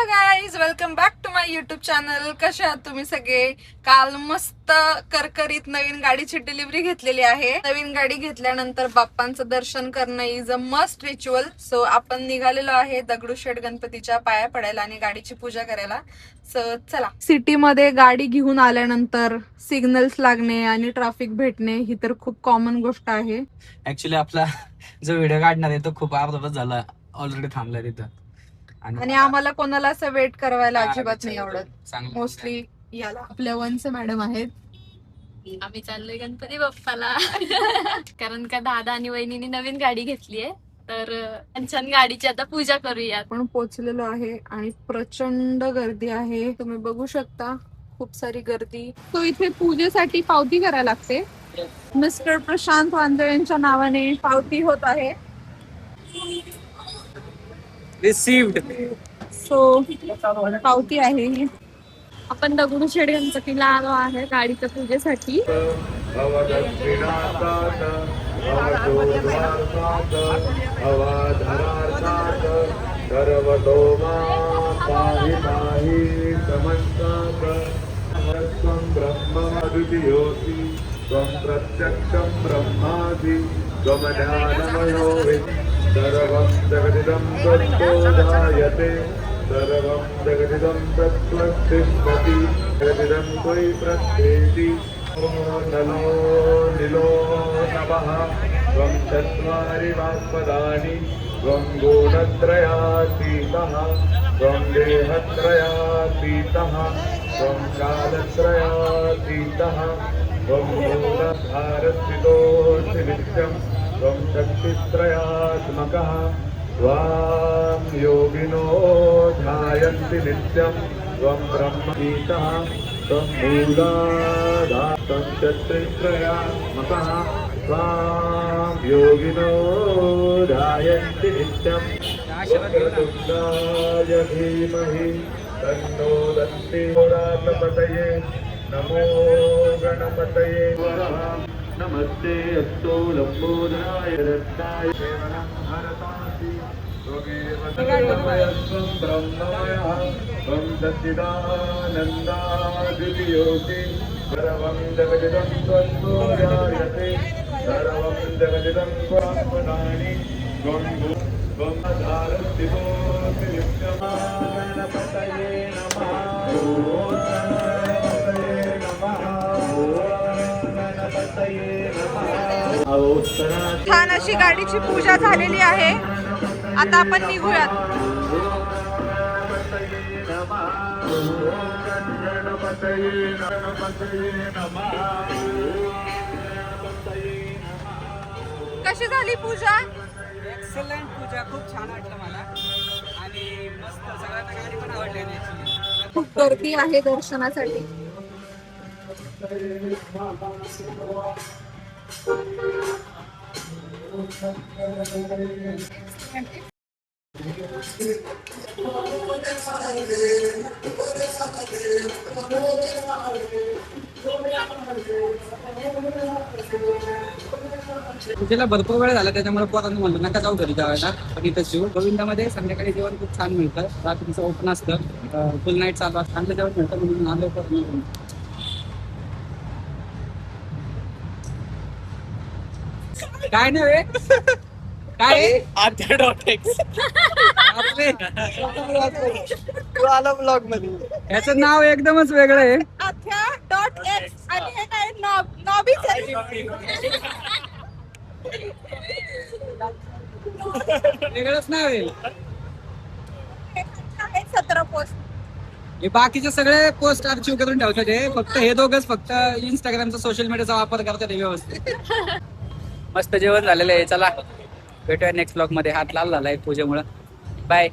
Hello guys, welcome back to my YouTube channel. कसे आहात तुम्ही सगळे? काल मस्त करकरीत नवीन गाडीची डिलिव्हरी घेतलेली आहे. नवीन गाडी घेतल्यानंतर बाप्पांचं दर्शन करणं is a must ritual. So आपण निघालेलो आहे दगडूशेठ गणपतीच्या पाया पडायला आणि गाडीची पूजा करायला. सो चला. सिटी मध्ये गाडी घेऊन आल्यानंतर सिग्नल्स लागणे आणि ट्रॅफिक भेटणे ही तर खूप कॉमन गोष्ट आहे. ऍक्च्युली आपला जो व्हिडिओ काढणार आहे तो खूप अर्धा तास झाला ऑलरेडी थांबलाय तिथं आणि आम्हाला कोणाला असं वेट करायला हा, अजिबात नाही विचार आवडत. चांगलं मोस्टली याला आपल्या वंश मॅडम आहेत. आम्ही चाललोय गणपती बाप्पाला कारण का दादा आणि वहिनीने नवीन गाडी घेतलीये, तर छान गाडीची आता पूजा करूया. आपण पोहोचलेलो आहे आणि प्रचंड गर्दी आहे. तुम्ही बघू शकता, खूप सारी गर्दी. तो इथे पूजेसाठी पावती करायला लागते. मिस्टर प्रशांत वांजळे यांच्या नावाने पावती होत आहे. रिसिव्ड. सो पावती आहे ही. आपण दगडूशेठ गणपतीला आलो आहे गाडीच्या पूजेसाठी. प्रत्यक्षं ब्रह्मादि त्वमज्ञानमयो सर्वं जगदिदं तत्त्वोधायते सर्वं जगदिदं तत्त्वतिष्ठति जगदिदं त्वयि प्रत्येति नलो निलो नमः त्वं चत्वारि वाक्पदानि त्वं गुणत्रयातीतः त्वं देहत्रयातीतः त्वं कालत्रयातीतः त्वं मूलभारस्थितोऽसि नित्यं त्वं शक्तित्रयात्मकः त्वां योगिनो ध्यायन्ति नित्यं त्वं ब्रह्मगीतः त्वं मूलाधातं शक्तित्रयात्मकः त्वां योगिनो ध्यायन्ति नित्यं वक्रतुण्डाय धीमहि तन्नो दन्ति पुरातपतये नमो गणपतये नमस्ते अस्तु लंबोदराय रत्नाय सेवनं हरतासि त्वमेव सर्वमयस्त्वं ब्रह्ममयः त्वं सच्चिदानन्दाद्वितीयोऽसि सर्वं जगदिदं त्वत्पूजायते सर्वं जगदिदं त्वात्मनानि त्वं धारस्थितोऽसि नित्यं गणपतये नमः छान अशी गाडीची पूजा झालेली आहे. आता आपण निघूयात. कशी झाली पूजा? एक्सलंट पूजा, खूप छान वाटलं मला आणि मस्त सगळ्यांना गाडी पण आवडली आणि खूप गर्दी आहे दर्शनासाठी. पूजेला भरपूर वेळ झाला त्याच्यामुळे पोरांनी म्हणलं नका जाऊ घरी जेवायला, पण इथं शिव गोविंदामध्ये संध्याकाळी जेवण खूप छान मिळतं. रात्रीचं ओपन असतं, फुल नाईट चालू असतं, चांगलं जेवण मिळतं म्हणून आलो पण. काय नाही काय ब्लॉग मध्ये याचं नाव एकदमच वेगळं आहे. आणि हे काय नॉबीच आहे. वेगळंच नाव आहे. 17 पोस्ट. हे बाकीचे सगळे पोस्ट आर्चिव्ह करून ठेवतात, हे फक्त हे दोघच फक्त इंस्टाग्रामचा सोशल मीडियाचा वापर करतात हे व्यवस्थित. मस्त जेवण झालेलं आहे. चला भेटूया नेक्स्ट ब्लॉग मध्ये. हात लाल झालाय पूजेमुळे. बाय.